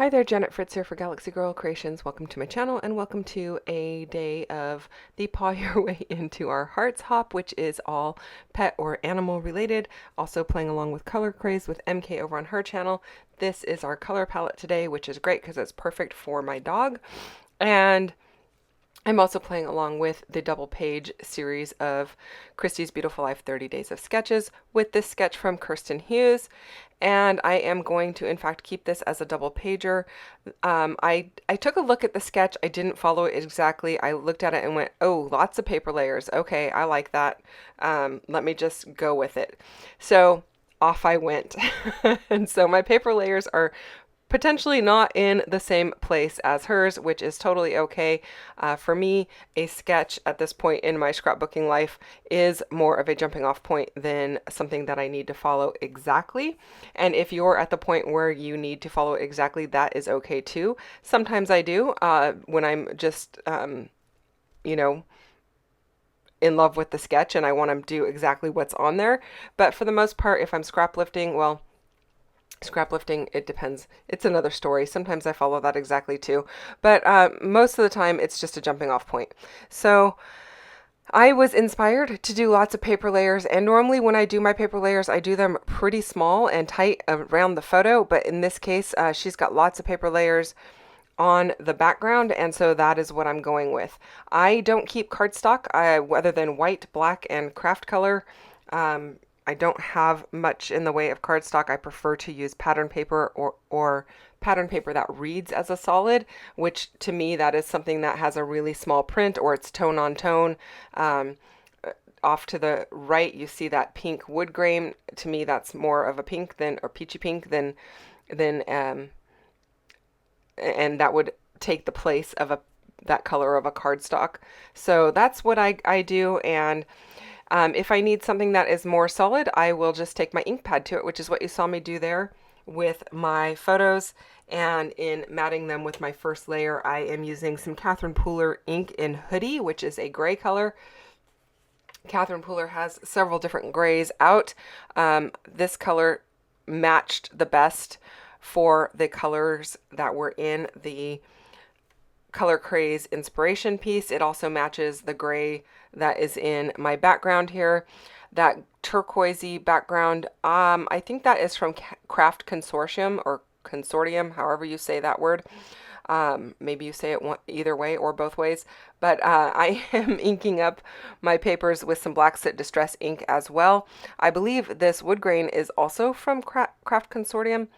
Hi there, Janet Fritz here for Galaxy Girl Creations. Welcome to my channel and welcome to a day of the Paw Your Way into Our Hearts hop, which is all pet or animal related. Also playing along with Color Craze with MK over on her channel. This is our color palette today, which is great because it's perfect for my dog. And I'm also playing along with the double page series of Christie's Beautiful Life 30 Days of Sketches with this sketch from Kirsten Hughes. And I am going to, in fact, keep this as a double pager. I took a look at the sketch. I didn't follow it exactly. I looked at it and went, oh, lots of paper layers. Okay, I like that. Let me just go with it. So off I went. And so my paper layers are potentially not in the same place as hers, which is totally okay. For me, a sketch at this point in my scrapbooking life is more of a jumping off point than something that I need to follow exactly. And if you're at the point where you need to follow it exactly, that is okay too. Sometimes I do when I'm just, you know, in love with the sketch and I want to do exactly what's on there. But for the most part, if I'm scraplifting, well, scraplifting, it depends. It's another story. Sometimes I follow that exactly too. But most of the time, it's just a jumping off point. So I was inspired to do lots of paper layers. And normally when I do my paper layers, I do them pretty small and tight around the photo. But in this case, she's got lots of paper layers on the background, and so that is what I'm going with. I don't keep cardstock other than white, black, and craft color. I don't have much in the way of cardstock. I prefer to use pattern paper or pattern paper that reads as a solid, which to me that is something that has a really small print or it's tone on tone. Off to the right you see that pink wood grain. To me that's more of a pink than or peachy pink than and that would take the place of that color of a cardstock. So that's what I do. And if I need something that is more solid, I will just take my ink pad to it, which is what you saw me do there with my photos. And in matting them with my first layer, I am using some Catherine Pooler ink in Hoodie, which is a gray color. Catherine Pooler has several different grays out. This color matched the best for the colors that were in the Color Craze inspiration piece. It also matches the gray that is in my background here. That turquoisey background, I think that is from Craft Consortium or Consortium, however you say that word. Maybe you say it either way or both ways. But I am inking up my papers with some Black Soot Distress ink as well. I believe this wood grain is also from Craft Consortium.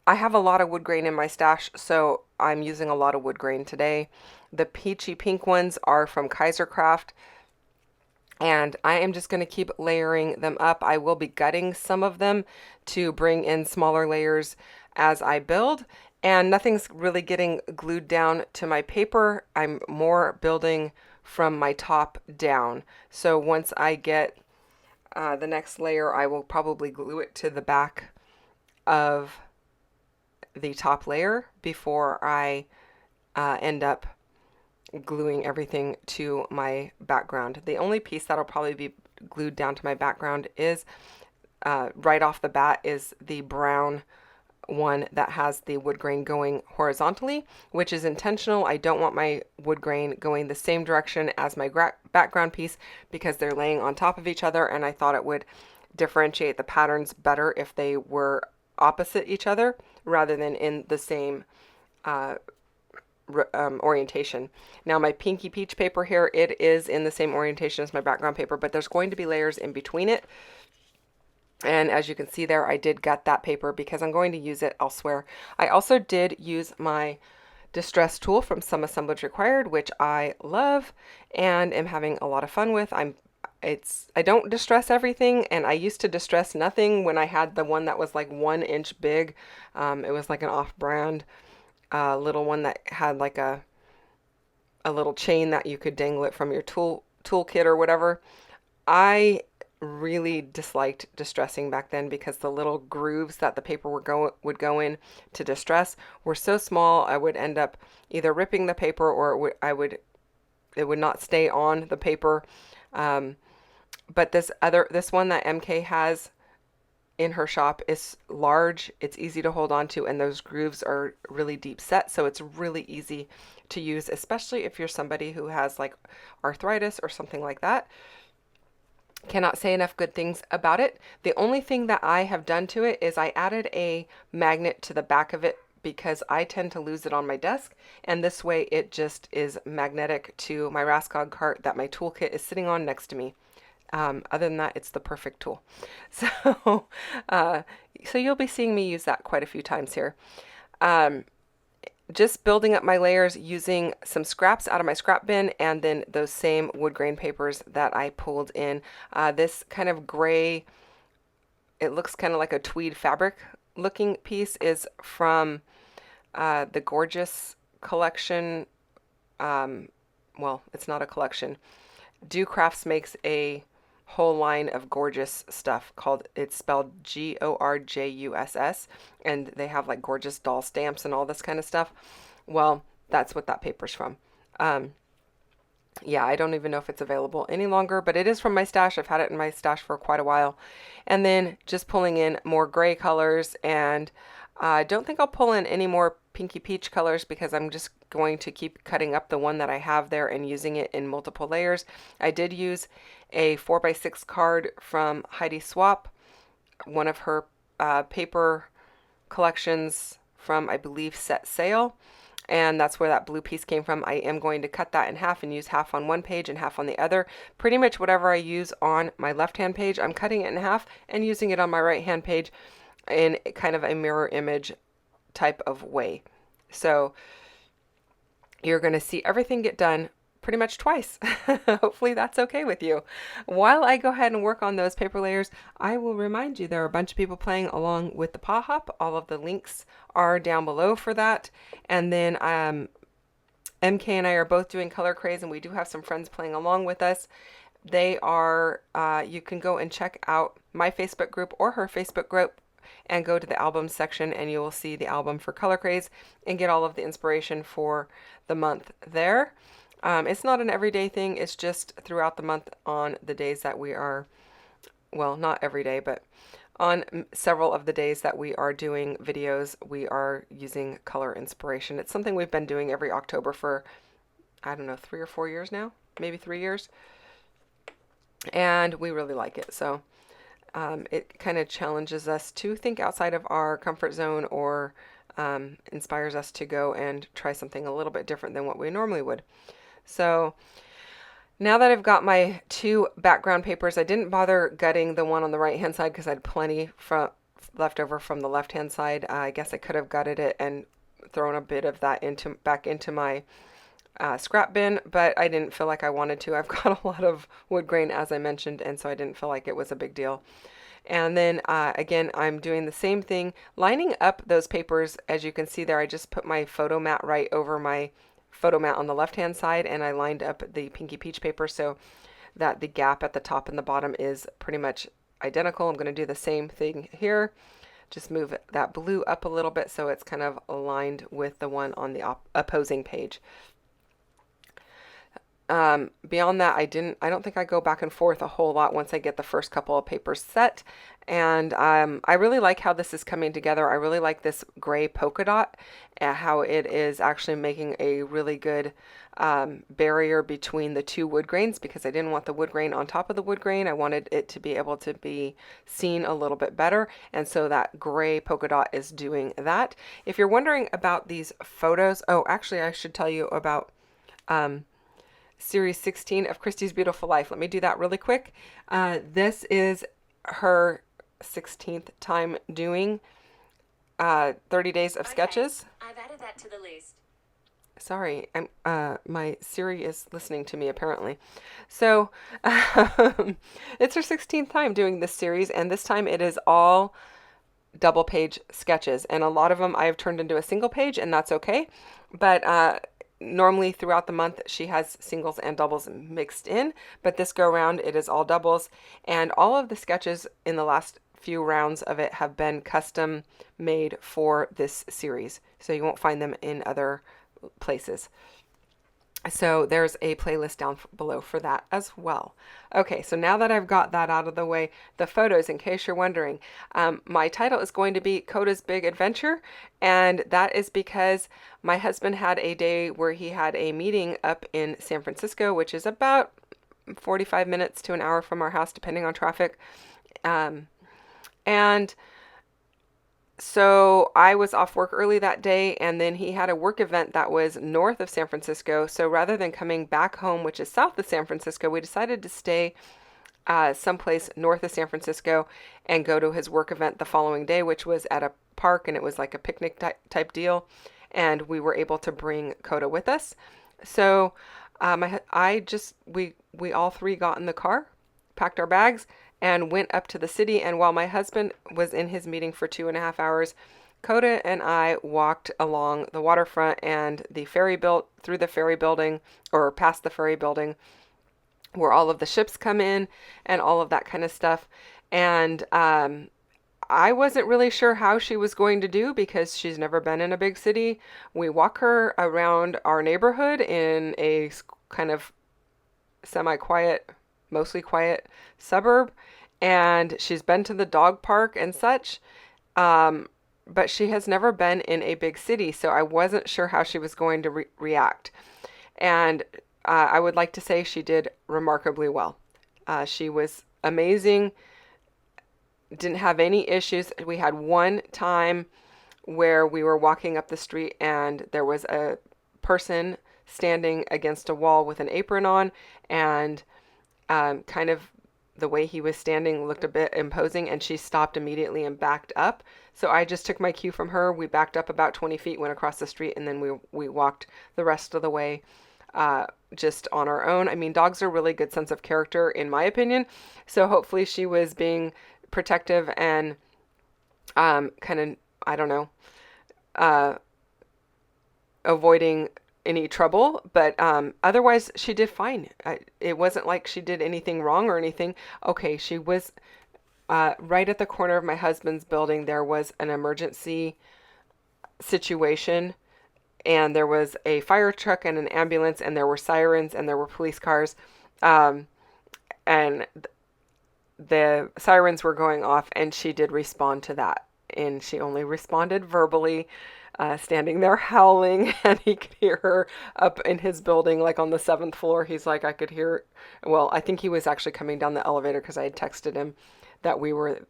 I have a lot of wood grain in my stash, so I'm using a lot of wood grain today. The peachy pink ones are from Kaisercraft, and I am just going to keep layering them up. I will be gutting some of them to bring in smaller layers as I build, and nothing's really getting glued down to my paper. I'm more building from my top down. So once I get the next layer, I will probably glue it to the back of the top layer before I end up gluing everything to my background. The only piece that'll probably be glued down to my background is right off the bat is the brown one that has the wood grain going horizontally, which is intentional. I don't want my wood grain going the same direction as my background piece because they're laying on top of each other, and I thought it would differentiate the patterns better if they were opposite each other rather than in the same orientation. Now my pinky peach paper here, it is in the same orientation as my background paper, but there's going to be layers in between it. And as you can see there, I did gut that paper because I'm going to use it elsewhere. I also did use my distress tool from Some Assemblage Required, which I love and am having a lot of fun with. I don't distress everything, and I used to distress nothing when I had the one that was like 1 inch big. It was like an off-brand little one that had like a little chain that you could dangle it from your toolkit or whatever. I really disliked distressing back then because the little grooves that the paper would go in to distress were so small. I would end up either ripping the paper or it would not stay on the paper. But this one that MK has in her shop is large, it's easy to hold on to, and those grooves are really deep set, so it's really easy to use, especially if you're somebody who has like arthritis or something like that. Cannot say enough good things about it. The only thing that I have done to it is I added a magnet to the back of it because I tend to lose it on my desk, and this way it just is magnetic to my Raskog cart that my toolkit is sitting on next to me. Other than that, it's the perfect tool. So, uh, so you'll be seeing me use that quite a few times here. Um, just building up my layers using some scraps out of my scrap bin and then those same wood grain papers that I pulled in. This kind of gray, it looks kind of like a tweed fabric looking piece is from the Gorgeous collection. Well, it's not a collection. Do Crafts makes a whole line of gorgeous stuff called, it's spelled Gorjuss, and they have like gorgeous doll stamps and all this kind of stuff. Well, that's what that paper's from. Um, yeah, I don't even know if it's available any longer, but it is from my stash. I've had it in my stash for quite a while. And then just pulling in more gray colors, and I don't think I'll pull in any more pinky peach colors because I'm just going to keep cutting up the one that I have there and using it in multiple layers. I did use a 4x6 card from Heidi Swap, one of her paper collections from, I believe, Set Sail. And that's where that blue piece came from. I am going to cut that in half and use half on one page and half on the other. Pretty much whatever I use on my left-hand page, I'm cutting it in half and using it on my right-hand page in kind of a mirror image type of way. So you're going to see everything get done pretty much twice. Hopefully that's okay with you. While I go ahead and work on those paper layers, I will remind you there are a bunch of people playing along with the paw hop. All of the links are down below for that. And then MK and I are both doing Color Craze, and we do have some friends playing along with us. They are, you can go and check out my Facebook group or her Facebook group and go to the album section, and you will see the album for Color Craze and get all of the inspiration for the month there. It's not an everyday thing, it's just throughout the month on the days that we are, well, not every day, but on several of the days that we are doing videos, we are using color inspiration. It's something we've been doing every October for, I don't know, 3 or 4 years now, maybe 3 years. And we really like it. So it kind of challenges us to think outside of our comfort zone, or inspires us to go and try something a little bit different than what we normally would. So now that I've got my 2 background papers, I didn't bother gutting the one on the right hand side because I had plenty left over from the left hand side. I guess I could have gutted it and thrown a bit of that back into my scrap bin, but I didn't feel like I wanted to. I've got a lot of wood grain, as I mentioned, and so I didn't feel like it was a big deal. And then again, I'm doing the same thing, lining up those papers. As you can see there, I just put my photo mat right over my photo mat on the left hand side, and I lined up the pinky peach paper so that the gap at the top and the bottom is pretty much identical. I'm going to do the same thing here. Just move that blue up a little bit so it's kind of aligned with the one on the opposing page. Beyond that, I don't think I go back and forth a whole lot once I get the first couple of papers set. And I really like how this is coming together. I really like this gray polka dot, how it is actually making a really good barrier between the 2 wood grains, because I didn't want the wood grain on top of the wood grain. I wanted it to be able to be seen a little bit better, and so that gray polka dot is doing that. If you're wondering about these photos, oh, actually I should tell you about Series 16 of Christy's Beautiful Life. Let me do that really quick. This is her 16th time doing 30 days of sketches. I've added that to the list. Sorry, my Siri is listening to me apparently. So it's her 16th time doing this series, and this time it is all double page sketches, and a lot of them I have turned into a single page, and that's okay. But normally throughout the month she has singles and doubles mixed in, but this go round it is all doubles, and all of the sketches in the last few rounds of it have been custom made for this series, so you won't find them in other places. So there's a playlist down below for that as well. Okay, so now that I've got that out of the way, the photos, in case you're wondering, my title is going to be Koda's Big Adventure, and that is because my husband had a day where he had a meeting up in San Francisco, which is about 45 minutes to an hour from our house, depending on traffic. Um, and so I was off work early that day, and then he had a work event that was north of San Francisco. So rather than coming back home, which is south of San Francisco, we decided to stay someplace north of San Francisco and go to his work event the following day, which was at a park, and it was like a picnic type deal. And we were able to bring Koda with us. So we all three got in the car, packed our bags, and went up to the city. And while my husband was in his meeting for 2.5 hours, Koda and I walked along the waterfront and the ferry built through the ferry building, or past the ferry building, where all of the ships come in and all of that kind of stuff. And I wasn't really sure how she was going to do because she's never been in a big city. We walk her around our neighborhood in a kind of semi-quiet, mostly quiet suburb, and she's been to the dog park and such, but she has never been in a big city, so I wasn't sure how she was going to react. And I would like to say she did remarkably well. She was amazing, didn't have any issues. We had one time where we were walking up the street and there was a person standing against a wall with an apron on, and kind of the way he was standing looked a bit imposing, and she stopped immediately and backed up. So I just took my cue from her. We backed up about 20 feet, went across the street, and then we walked the rest of the way just on our own. I mean, dogs are really good sense of character, in my opinion. So hopefully she was being protective and kind of, I don't know, avoiding any trouble, but otherwise she did fine. It wasn't like she did anything wrong or anything. Okay, she was right at the corner of my husband's building. There was an emergency situation, and there was a fire truck and an ambulance, and there were sirens, and there were police cars, and the sirens were going off, and she did respond to that, and she only responded verbally, standing there howling, and he could hear her up in his building, like on the 7th floor. He's like, I could hear, well, I think he was actually coming down the elevator because I had texted him that we were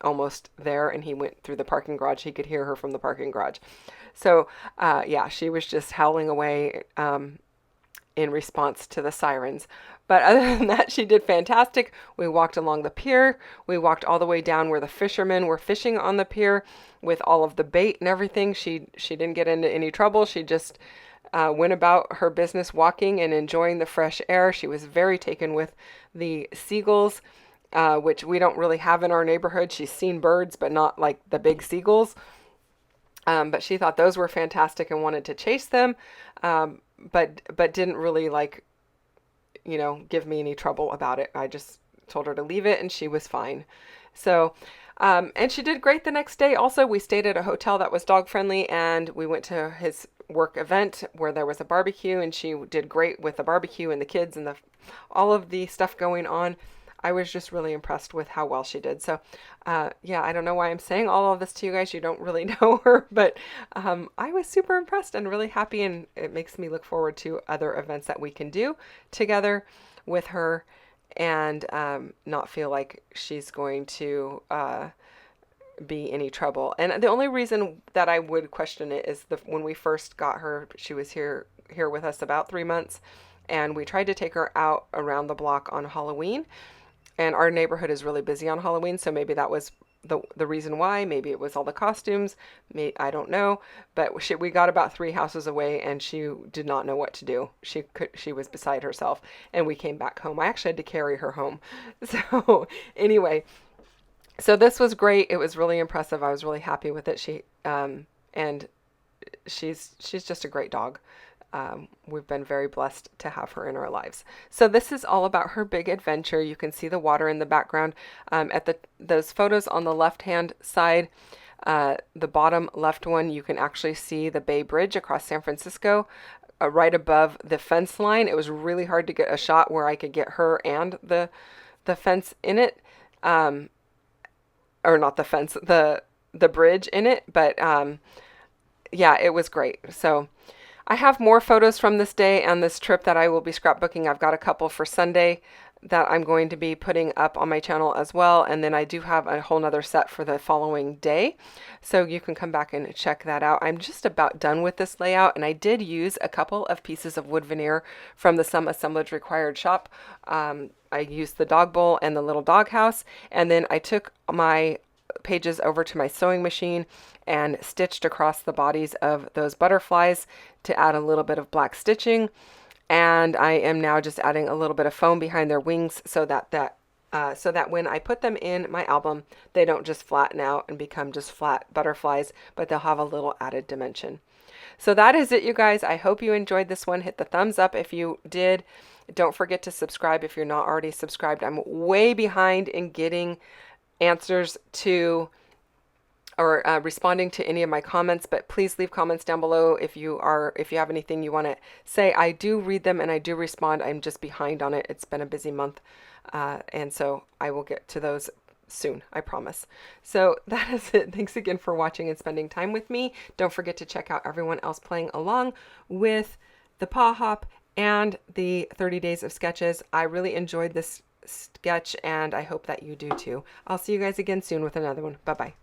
almost there, and he went through the parking garage. He could hear her from the parking garage. So, yeah, she was just howling away in response to the sirens. But other than that, she did fantastic. We walked along the pier. We walked all the way down where the fishermen were fishing on the pier with all of the bait and everything. She didn't get into any trouble. She just went about her business walking and enjoying the fresh air. She was very taken with the seagulls, which we don't really have in our neighborhood. She's seen birds, but not like the big seagulls. But she thought those were fantastic and wanted to chase them, but didn't really like, give me any trouble about it. I just told her to leave it, and she was fine. So, and she did great the next day. Also, we stayed at a hotel that was dog friendly, and we went to his work event where there was a barbecue, and she did great with the barbecue and the kids and all of the stuff going on. I was just really impressed with how well she did. So, yeah, I don't know why I'm saying all of this to you guys. You don't really know her, but I was super impressed and really happy, and it makes me look forward to other events that we can do together with her, and not feel like she's going to be any trouble. And the only reason that I would question it is when we first got her, she was here with us about 3 months, and we tried to take her out around the block on Halloween. And our neighborhood is really busy on Halloween, so maybe that was the reason why. Maybe it was all the costumes. I don't know. But we got about 3 houses away, and she did not know what to do. She was beside herself, and we came back home. I actually had to carry her home. So anyway, so this was great. It was really impressive. I was really happy with it. And she's just a great dog. We've been very blessed to have her in our lives. So this is all about her big adventure. You can see the water in the background. At those photos on the left-hand side, the bottom left one, you can actually see the Bay Bridge across San Francisco, right above the fence line. It was really hard to get a shot where I could get her and the fence in it, or not the fence, the bridge in it. But yeah, it was great. So I have more photos from this day and this trip that I will be scrapbooking. I've got a couple for Sunday that I'm going to be putting up on my channel as well. And then I do have a whole nother set for the following day. So you can come back and check that out. I'm just about done with this layout, and I did use a couple of pieces of wood veneer from the Some Assemblage Required shop. I used the dog bowl and the little dog house, and then I took my pages over to my sewing machine and stitched across the bodies of those butterflies to add a little bit of black stitching. And I am now just adding a little bit of foam behind their wings so that when I put them in my album, they don't just flatten out and become just flat butterflies, but they'll have a little added dimension. So that is it, you guys. I hope you enjoyed this one. Hit the thumbs up if you did. Don't forget to subscribe if you're not already subscribed. I'm way behind in getting answers to or responding to any of my comments, but please leave comments down below if you have anything you want to say. I do read them and I do respond. I'm just behind on it. It's been a busy month, and so I will get to those soon, I promise. So that is it. Thanks again for watching and spending time with me. Don't forget to check out everyone else playing along with the Paw Hop and the 30 Days of Sketches. I really enjoyed this sketch, and I hope that you do too. I'll see you guys again soon with another one. Bye bye.